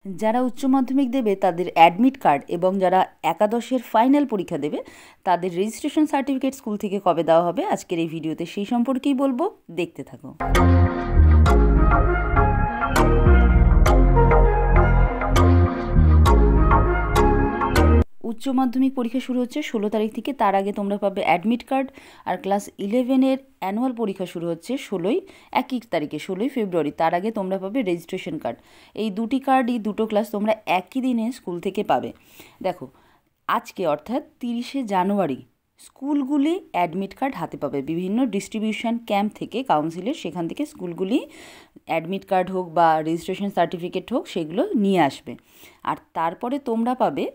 যারা উচ্চ মাধ্যমিক দেবে তাদের অ্যাডমিট কার্ড এবং যারা একাদশের ফাইনাল পরীক্ষা দেবে তাদের রেজিস্ট্রেশন সার্টিফিকেট স্কুল থেকে কবে দেওয়া হবে আজকের এই ভিডিওতে সেই সম্পর্কেই বলবো, দেখতে থাকো। উচ্চ মাধ্যমিক পরীক্ষা শুরু হচ্ছে 16 তারিখ থেকে। তার আগে তোমরা পাবে অ্যাডমিট কার্ড। আর ক্লাস 11-এর অ্যানুয়াল পরীক্ষা শুরু হচ্ছে একই তারিখে 16 ফেব্রুয়ারি। তার আগে তোমরা পাবে রেজিস্ট্রেশন কার্ড। এই দুটি কার্ড, এই দুটো ক্লাস তোমরা একই দিনে স্কুল থেকে পাবে। দেখো, আজকে অর্থাৎ 30শে জানুয়ারি স্কুলগুলি অ্যাডমিট কার্ড হাতে পাবে। বিভিন্ন ডিস্ট্রিবিউশন ক্যাম্প থেকে, কাউন্সিলের, সেখান থেকে স্কুলগুলি অ্যাডমিট কার্ড হোক বা রেজিস্ট্রেশন সার্টিফিকেট হোক সেগুলো নিয়ে আসবে। আর তারপরে তোমরা পাবে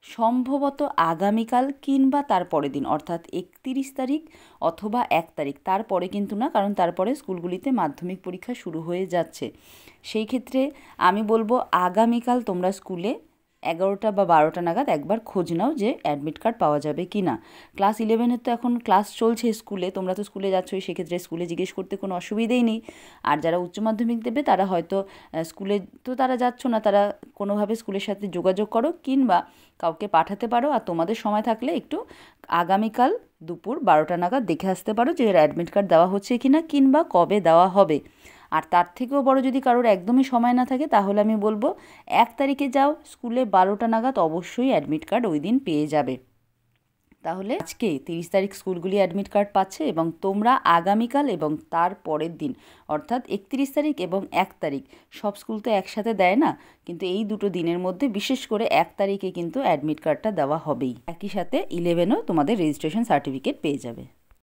সম্ভবত আগামীকাল কিংবা তার পরের দিন, অর্থাৎ 31 তারিখ অথবা 1 তারিখ। তারপরে কিন্তু না, কারণ তারপরে স্কুলগুলিতে মাধ্যমিক পরীক্ষা শুরু হয়ে যাচ্ছে। সেই ক্ষেত্রে আমি বলবো আগামীকাল তোমরা স্কুলে 11টা বা 12টা নাগাদ একবার খোঁজ নাও যে অ্যাডমিট কার্ড পাওয়া যাবে কি না। ক্লাস 11-এর তো এখন ক্লাস চলছে স্কুলে, তোমরা তো স্কুলে যাচ্ছই, সেক্ষেত্রে স্কুলে জিজ্ঞেস করতে কোনো অসুবিধেই নেই। আর যারা উচ্চ মাধ্যমিক দেবে তারা হয়তো স্কুলে তো তারা যাচ্ছ না, তারা কোনোভাবে স্কুলের সাথে যোগাযোগ করো কিংবা কাউকে পাঠাতে পারো। আর তোমাদের সময় থাকলে একটু আগামীকাল দুপুর 12টা নাগাদ দেখে আসতে পারো যে অ্যাডমিট কার্ড দেওয়া হচ্ছে কি না কিংবা কবে দেওয়া হবে। আর তার থেকেও বড় যদি কারোর একদমই সময় না থাকে তাহলে আমি বলবো 1 তারিখে যাও স্কুলে, 12টা নাগাদ অবশ্যই অ্যাডমিট কার্ড ওই দিন পেয়ে যাবে। তাহলে আজকে 30 তারিখ স্কুলগুলি অ্যাডমিট কার্ড পাচ্ছে এবং তোমরা আগামীকাল এবং তার পরের দিন অর্থাৎ 31 তারিখ এবং 1 তারিখ, সব স্কুল তো একসাথে দেয় না, কিন্তু এই দুটো দিনের মধ্যে বিশেষ করে 1 তারিখে কিন্তু অ্যাডমিট কার্ডটা দেওয়া হবেই। একই সাথে 11ও তোমাদের রেজিস্ট্রেশন সার্টিফিকেট পেয়ে যাবে।